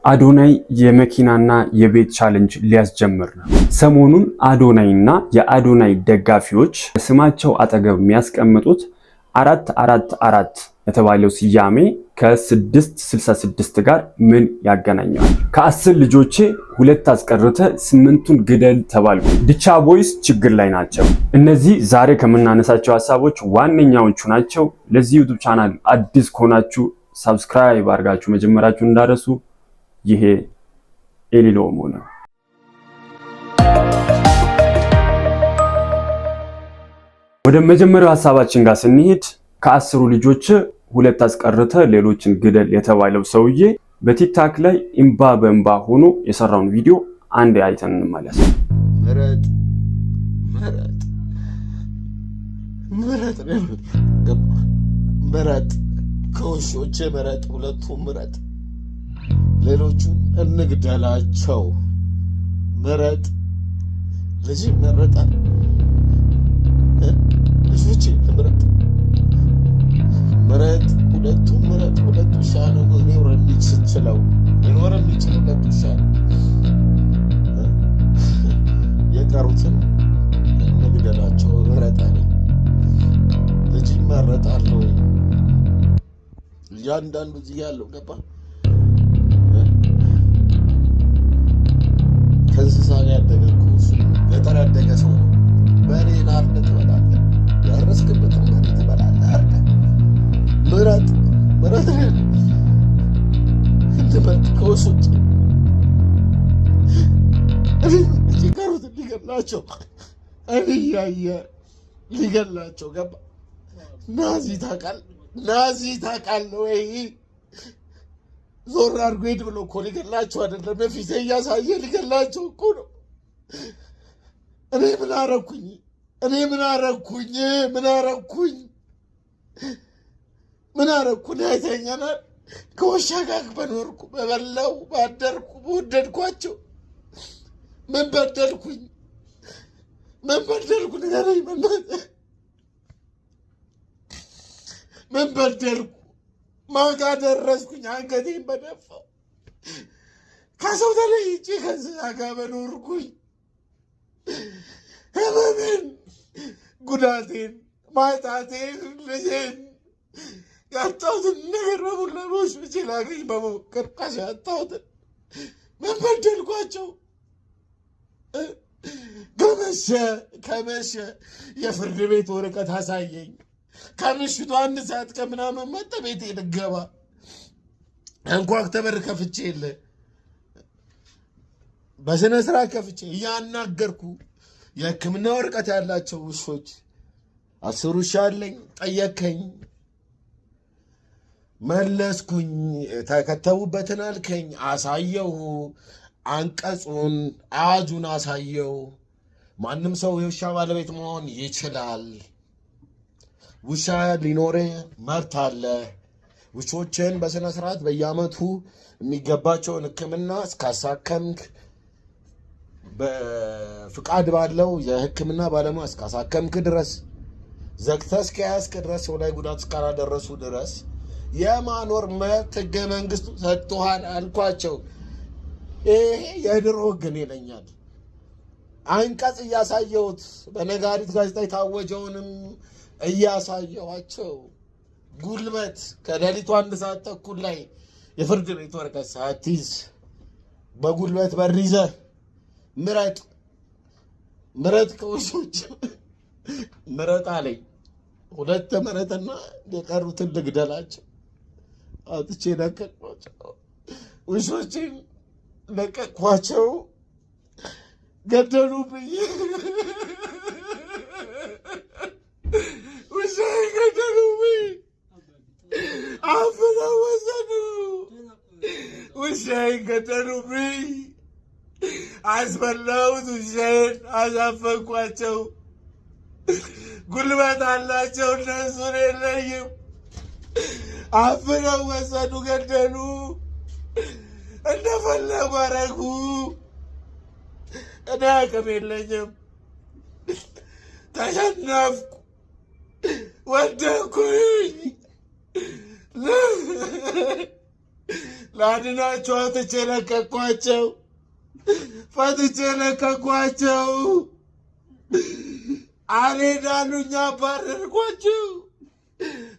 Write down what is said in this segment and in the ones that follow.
አዶናይ የመኪናና የቤት ቻሌንጅ ሊያስጀምር ነው። ሰሞኑን አዶናይና የአዶናይ ደጋፊዎች ስማቸው አጠገብ የሚያስቀምጡት 444 የተባለው ስያሜ ከ666 ጋር ምን ያገናኘዋል? ከ10 ልጆቼ 2 አስቀርተ 8ቱን ግደል ተባልኩ። ዲቻ ቦይስ ችግር ላይ ናቸው። እነዚህ ዛሬ ከምናነሳቸው ሐሳቦች ዋነኛዎቹ ናቸው። ለዚህ ዩቲዩብ ቻናል አዲስ ከሆናችሁ ሰብስክራይብ አድርጋችሁ መጀመራችሁን እንዳረሱ። ይሄ ኤሊሎሞ ነው። ወደ መጀመሪያው ሐሳባችን ጋር ስንሄድ ከ10 ልጆች 2 አስቀርተ ሌሎችን ግደል የተባለው ሰውዬ በቲክታክ ላይ እንባ በእንባ ሆኖ የሰራውን ቪዲዮ አንድ አይተን እንመለስ። ምረጥ ከውሾቼ ምረጥ፣ ሁለቱም ምረጥ፣ ሌሎቹን እንግደላቸው። ምረጥ። ልጅ ይመረጣል። ልጆቼ ምረጥ፣ ምረጥ፣ ሁለቱም ምረጥ። ሁለቱ ውሻ ነው ሊኖር የሚችለው፣ ሊኖር የሚችል ሁለቱ ውሻ ነው። የቀሩትን እንግደላቸው። ምረጥ አለ። ልጅ ይመረጣል ወይ? እያንዳንዱ እዚህ ያለው ገባ። ከእንስሳ ጋር ያደገ እኮ እሱ ገጠር ያደገ ሰው ነው። በሬን አርደህ ትበላለህ፣ ያረስክበትን በሬ ትበላለህ አርደህ። ምረጥ፣ ምረጥ ትበልጥ ከውሾች የቀሩትን ሊገላቸው እያየ ሊገላቸው ገባ። ናዚ ታውቃለህ ወይ? ዞር አድርጎ ሄድ ብሎ እኮ ሊገላቸው አይደለም፣ በፊት እያሳየ ሊገላቸው እኮ ነው። እኔ ምን አረኩኝ? አይተኛናል። ከውሻ ጋር በኖርኩ በበላው ባደርኩ በወደድኳቸው ምን በደልኩኝ? ንገረኝ። ምን በደልኩ? ማታ ደረስኩኝ አንገቴን በደፋው። ከሰው ተለይቼ ከእንስሳ ጋር በኖርኩኝ ህመሜን፣ ጉዳቴን፣ ማጣቴን፣ ልጄን ያጣሁትን ነገር በሙላ በውሾቼ ላገኝ በመሞከር ያጣሁትን ምን በደልኳቸው? ከመሸ የፍርድ ቤት ወረቀት አሳየኝ። ከምሽቱ 1 ሰዓት ከምናምን መጣ ቤቴ ልገባ እንኳን በር ከፍቼ የለ በስነ ስርዓት ከፍቼ እያናገርኩ የሕክምና ወረቀት ያላቸው ውሾች 10 ውሻ አለኝ። ጠየከኝ፣ መለስኩኝ። ተከተቡበትን አልከኝ፣ አሳየው። አንቀጹን አዋጁን አሳየው። ማንም ሰው የውሻ ባለቤት መሆን ይችላል። ውሻ ሊኖር መብት አለ። ውሾችን በስነ ስርዓት በየአመቱ የሚገባቸውን ሕክምና እስካሳከምክ በፍቃድ ባለው የሕክምና ባለሙያ እስካሳከምክ ድረስ ዘግተህ እስከያዝክ ድረስ ሰው ላይ ጉዳት እስካላደረሱ ድረስ የማኖር መብት ሕገ መንግስቱ ሰጥቶሃል አልኳቸው። ይሄ የድሮ ግን ይለኛል። አንቀጽ እያሳየሁት በነጋሪት ጋዜጣ የታወጀውንም እያሳየኋቸው ጉልበት ከሌሊቱ 1 ሰዓት ተኩል ላይ የፍርድ ቤት ወረቀት ሳትይዝ በጉልበት በር ይዘህ ምረጥ ከውሾች ምረጥ አለኝ። 2 ምረጥና የቀሩትን ልግደላቸው። አውጥቼ ለቀቅኳቸው። ውሾችን ለቀቅኳቸው። ገደሉብኝ። ውሻዬን ገደሉብኝ። አፍነው ወሰዱ። ውሻዬን ገደሉብኝ። አስበላሁት። ውሻዬን አሳፈንኳቸው። ጉልበት አላቸው እነሱን የለይም። አፍነው ወሰዱ፣ ገደሉ። እንደፈለጉ አረጉ። እኔ አቅም የለኝም። ተሸነፍኩ፣ ወደኩኝ። ላድናቸው አውጥቼ ለቀኳቸው፣ ፈትቼ ለቀኳቸው። አልሄዳሉኝ አባረርኳቸው፣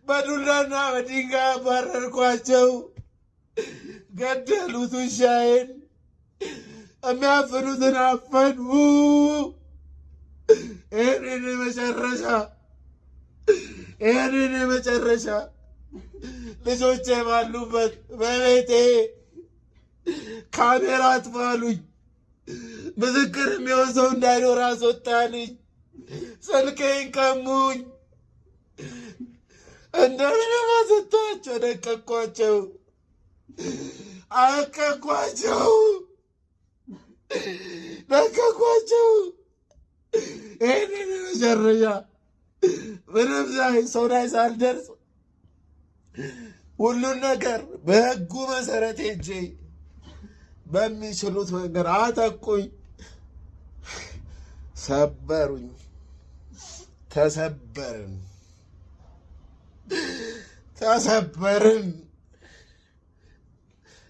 በዱላና በድንጋይ አባረርኳቸው። ገደሉት ውሻዬን፣ የሚያፍኑትን አፈኑ። ይህንን መጨረሻ ልጆቼ ባሉበት በቤቴ ካሜራ አጥፋሉኝ። ምስክር የሚሆን ሰው እንዳይኖር አስወጣልኝ። ስልኬን ቀሙኝ። እንደምንም አስወጣቸው። ለቀኳቸው። ይህንን መጨረሻ ምንም ሰው ላይ ሳልደርስ ሁሉን ነገር በሕጉ መሰረት ሄጄ በሚችሉት መንገድ አጠቁኝ፣ ሰበሩኝ፣ ተሰበርን።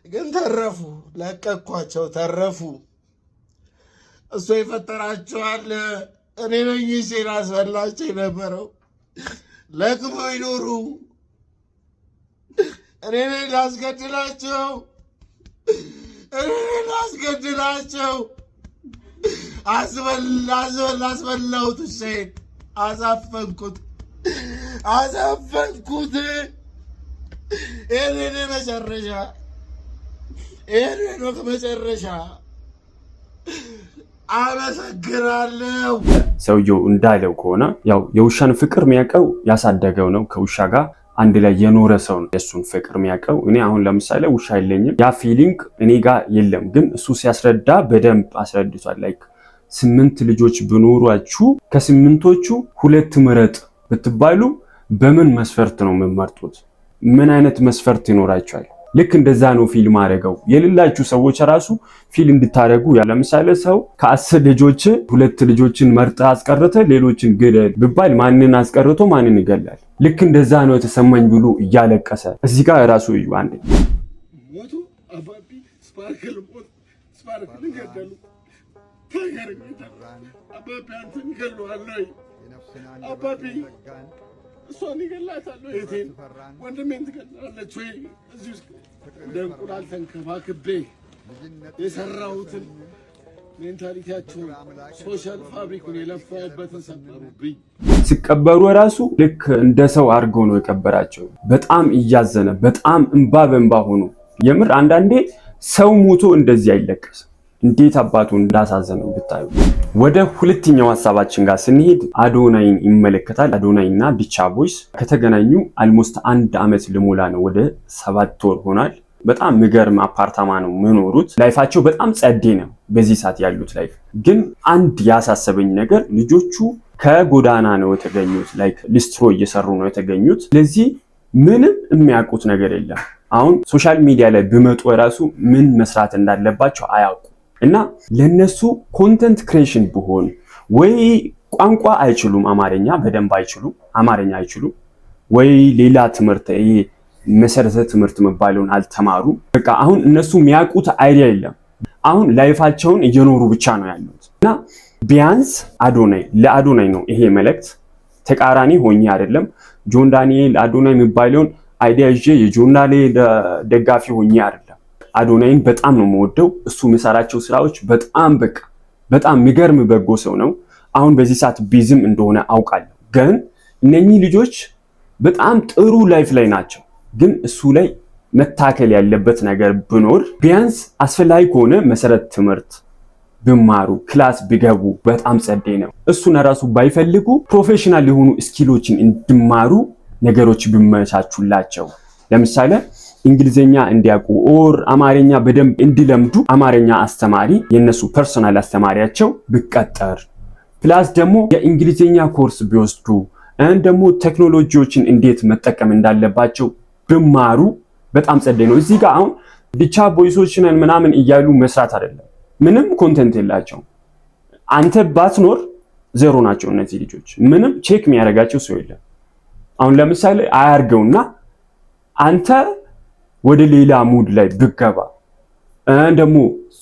ግን ተረፉ። ለቀኳቸው፣ ተረፉ። እሱ የፈጠራቸዋል። እኔ ነኝ ሲል አስበላቸው የነበረው። ለቅሞ ይኖሩ። እኔ ነኝ ላስገድላቸው። አስበላሁት። ውሻዬን አሳፈንኩት። ይህንን መጨረሻ አመሰግናለሁ። ሰውየው እንዳለው ከሆነ ያው የውሻን ፍቅር የሚያውቀው ያሳደገው ነው። ከውሻ ጋር አንድ ላይ የኖረ ሰው ነው የሱን ፍቅር የሚያውቀው። እኔ አሁን ለምሳሌ ውሻ የለኝም፣ ያ ፊሊንግ እኔ ጋር የለም። ግን እሱ ሲያስረዳ በደንብ አስረድቷል። ላይክ 8 ልጆች ብኖሯችሁ ከ8ቶቹ 2 ምረጥ ብትባሉ በምን መስፈርት ነው የምመርጡት? ምን አይነት መስፈርት ይኖራችኋል? ልክ እንደዛ ነው ፊልም አደረገው። የሌላችሁ ሰዎች ራሱ ፊልም እንድታደርጉ። ለምሳሌ ሰው ከ10 ልጆች 2 ልጆችን መርጣ አስቀርተ ሌሎችን ግደል ብባል ማንን አስቀርቶ ማንን ይገላል? ልክ እንደዛ ነው የተሰማኝ ብሎ እያለቀሰ እዚህ ጋር ራሱ እዩ። አንዴ ሞቱ አባቢ ስፓርክል ገደሉ። አባቢ አንተን ይገለዋል። አባቢ እሷን ይገላታል። እህቴን ወንድሜን ትገላለች ወይ? እዚህ ውስጥ እንደ እንቁላል ተንከባክቤ የሰራሁትን ሜንታሊቲያቸውን ሶሻል ፋብሪኩን የለፋሁበትን ሰበሩብኝ። ሲቀበሩ ራሱ ልክ እንደ ሰው አድርገው ነው የቀበራቸው። በጣም እያዘነ በጣም እንባ በእንባ ሆኖ። የምር አንዳንዴ ሰው ሞቶ እንደዚህ አይለቀስም። እንዴት አባቱ እንዳሳዘነው ብታዩ። ወደ ሁለተኛው ሀሳባችን ጋር ስንሄድ አዶናይን ይመለከታል። አዶናይ እና ዲቻ ቦይስ ከተገናኙ አልሞስት 1 ዓመት ልሞላ ነው፣ ወደ 7 ወር ሆኗል። በጣም የሚገርም አፓርታማ ነው የሚኖሩት። ላይፋቸው በጣም ጸዴ ነው በዚህ ሰዓት ያሉት ላይፍ። ግን አንድ ያሳሰበኝ ነገር ልጆቹ ከጎዳና ነው የተገኙት። ላይክ ሊስትሮ እየሰሩ ነው የተገኙት። ስለዚህ ምንም የሚያውቁት ነገር የለም። አሁን ሶሻል ሚዲያ ላይ ቢመጡ ራሱ ምን መስራት እንዳለባቸው አያውቁ እና ለነሱ ኮንተንት ክሬሽን ቢሆን ወይ ቋንቋ አይችሉም፣ አማርኛ በደንብ አይችሉም፣ አማርኛ አይችሉም ወይ ሌላ ትምህርት መሰረተ ትምህርት መባለውን አልተማሩ። በቃ አሁን እነሱ የሚያውቁት አይዲያ የለም። አሁን ላይፋቸውን እየኖሩ ብቻ ነው ያሉት። እና ቢያንስ ለአዶናይ ነው ይሄ መልእክት። ተቃራኒ ሆኜ አይደለም። ጆን ዳንኤል አዶናይ የሚባለውን አይዲያ ይዤ የጆን ዳንኤል ደጋፊ ሆኜ አይደለም። አዶናይን በጣም ነው የምወደው። እሱ የሚሰራቸው ስራዎች በጣም የሚገርም በጎ ሰው ነው። አሁን በዚህ ሰዓት ቢዝም እንደሆነ አውቃለሁ። ግን እነኚህ ልጆች በጣም ጥሩ ላይፍ ላይ ናቸው። ግን እሱ ላይ መታከል ያለበት ነገር ቢኖር ቢያንስ አስፈላጊ ከሆነ መሰረት ትምህርት ቢማሩ ክላስ ቢገቡ በጣም ጸዴ ነው። እሱን ራሱ ባይፈልጉ ፕሮፌሽናል የሆኑ ስኪሎችን እንዲማሩ ነገሮች ቢመቻቹላቸው፣ ለምሳሌ እንግሊዘኛ እንዲያውቁ ኦር አማርኛ በደንብ እንዲለምዱ አማርኛ አስተማሪ የነሱ ፐርሰናል አስተማሪያቸው ቢቀጠር፣ ፕላስ ደግሞ የእንግሊዘኛ ኮርስ ቢወስዱ ደግሞ ቴክኖሎጂዎችን እንዴት መጠቀም እንዳለባቸው ቢማሩ በጣም ጸዴ ነው። እዚህ ጋር አሁን ዲቻ ቦይሶችን ምናምን እያሉ መስራት አይደለም። ምንም ኮንተንት የላቸው። አንተ ባትኖር ዜሮ ናቸው እነዚህ ልጆች። ምንም ቼክ የሚያደርጋቸው ሰው የለም። አሁን ለምሳሌ አያርገውና አንተ ወደ ሌላ ሙድ ላይ ብገባ ደግሞ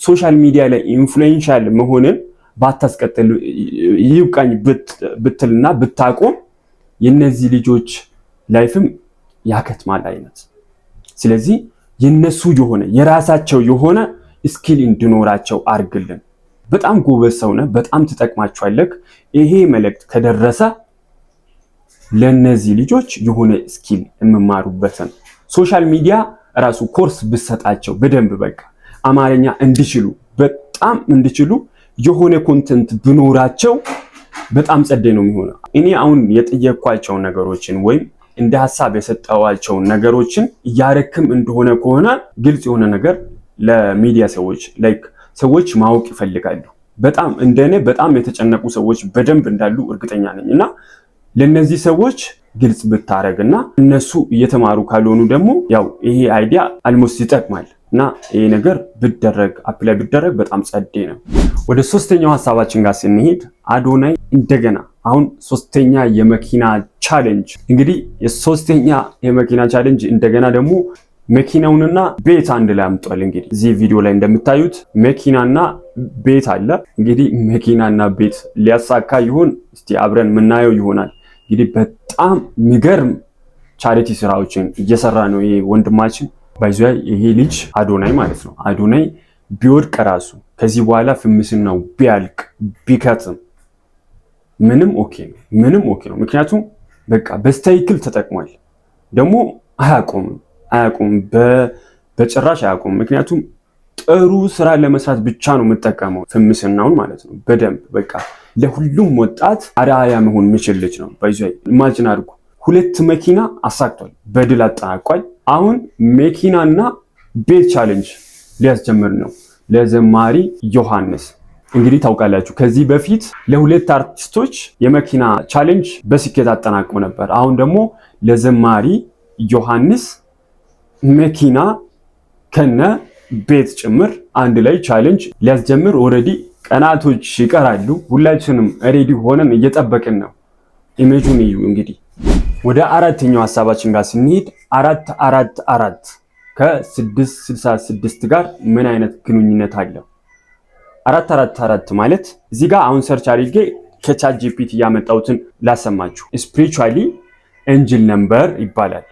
ሶሻል ሚዲያ ላይ ኢንፍሉዌንሻል መሆንን ባታስቀጥል ይብቃኝ ብትልና ብታቆም የነዚህ ልጆች ላይፍም ያከትማል አይነት። ስለዚህ የነሱ የሆነ የራሳቸው የሆነ ስኪል እንዲኖራቸው አርግልን። በጣም ጎበዝ ሰው ነህ፣ በጣም ትጠቅማቸዋለህ። ይሄ መልእክት ከደረሰ ለነዚህ ልጆች የሆነ ስኪል የምማሩበትን ሶሻል ሚዲያ ራሱ ኮርስ ብሰጣቸው በደንብ በቃ አማርኛ እንዲችሉ በጣም እንዲችሉ የሆነ ኮንተንት ብኖራቸው በጣም ጸደይ ነው የሚሆነው። እኔ አሁን የጠየኳቸው ነገሮችን ወይም እንደ ሐሳብ የሰጠዋቸው ነገሮችን እያረክም እንደሆነ ከሆነ ግልጽ የሆነ ነገር ለሚዲያ ሰዎች ላይክ ሰዎች ማወቅ ይፈልጋሉ። በጣም እንደኔ በጣም የተጨነቁ ሰዎች በደንብ እንዳሉ እርግጠኛ ነኝ እና ለነዚህ ሰዎች ግልጽ ብታረግና እነሱ እየተማሩ ካልሆኑ ደግሞ ያው ይሄ አይዲያ አልሞስት ይጠቅማል እና ይሄ ነገር ብደረግ አፕላይ ብደረግ በጣም ጸዴ ነው። ወደ ሶስተኛው ሐሳባችን ጋር ስንሄድ አዶናይ እንደገና አሁን ሶስተኛ የመኪና ቻሌንጅ እንግዲህ የሶስተኛ የመኪና ቻሌንጅ እንደገና ደግሞ መኪናውንና ቤት አንድ ላይ አምጧል። እንግዲህ እዚህ ቪዲዮ ላይ እንደምታዩት መኪናና ቤት አለ። እንግዲህ መኪናና ቤት ሊያሳካ ይሆን እስቲ አብረን ምናየው ይሆናል። እንግዲህ በጣም የሚገርም ቻሪቲ ስራዎችን እየሰራ ነው ይሄ ወንድማችን። ባይዞ ይሄ ልጅ አዶናይ ማለት ነው። አዶናይ ቢወድቅ ራሱ ከዚህ በኋላ ፍምስናው ቢያልቅ ቢከትም ምንም ኦኬ ነው፣ ምንም ኦኬ ነው። ምክንያቱም በቃ በስተይክል ተጠቅሟል። ደግሞ አያቆምም በጭራሽ አያቆምም። ምክንያቱም ጥሩ ስራ ለመስራት ብቻ ነው የምጠቀመው ፍምስናውን ማለት ነው። በደንብ በቃ ለሁሉም ወጣት አርአያ መሆን የሚችል ልጅ ነው። ባይዞ ኢማጂን አድርጉ፣ 2 መኪና አሳክቷል፣ በድል አጠናቋል። አሁን መኪናና ቤት ቻሌንጅ ሊያስጀምር ነው ለዘማሪ ዮሐንስ። እንግዲህ ታውቃላችሁ ከዚህ በፊት ለ2 አርቲስቶች የመኪና ቻሌንጅ በስኬት አጠናቆ ነበር። አሁን ደግሞ ለዘማሪ ዮሐንስ መኪና ከነ ቤት ጭምር አንድ ላይ ቻሌንጅ ሊያስጀምር ኦልሬዲ ቀናቶች ይቀራሉ። ሁላችንም ሬዲ ሆነን እየጠበቅን ነው። ኢሜጁን እዩ። እንግዲህ ወደ አራተኛው ሐሳባችን ጋር ስንሄድ 444 ከ666 ጋር ምን አይነት ግንኙነት አለው? 444 ማለት እዚህ ጋር አሁን ሰርች አድርጌ ከቻት ጂፒቲ ያመጣሁትን ላሰማችሁ። ስፒሪቹዋሊ ኤንጅል ነምበር ይባላል።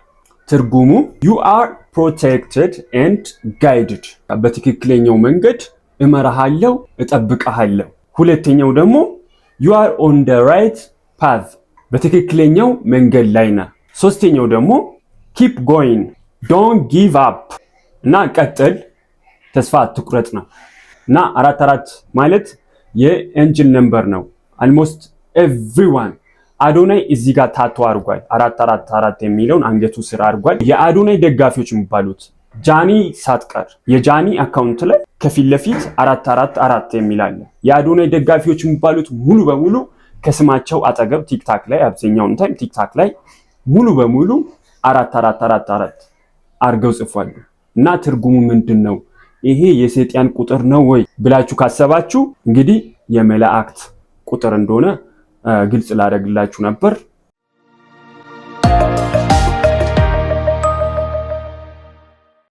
ትርጉሙ you are protected and guided፣ በትክክለኛው መንገድ እመራሃለሁ እጠብቅሃለሁ። ሁለተኛው ደግሞ you are on the right path፣ በትክክለኛው መንገድ ላይ ነህ። ሶስተኛው ደግሞ keep going don't give up፣ እና ቀጥል ተስፋ አትቁረጥ ነው። እና 44 ማለት የኤንጅል ነምበር ነው። almost everyone አዶናይ እዚህ ጋር ታቶ አድርጓል። 444 የሚለውን አንገቱ ስር አድርጓል። የአዶናይ ደጋፊዎች የሚባሉት ጃኒ ሳትቀር የጃኒ አካውንት ላይ ከፊት ለፊት 444 የሚል አለ። የአዶናይ ደጋፊዎች የሚባሉት ሙሉ በሙሉ ከስማቸው አጠገብ ቲክታክ ላይ አብዛኛውን ታይም ቲክታክ ላይ ሙሉ በሙሉ 4444 አርገው ጽፏል። እና ትርጉሙ ምንድነው? ይሄ የሰይጣን ቁጥር ነው ወይ ብላችሁ ካሰባችሁ እንግዲህ የመላእክት ቁጥር እንደሆነ ግልጽ ላደርግላችሁ ነበር።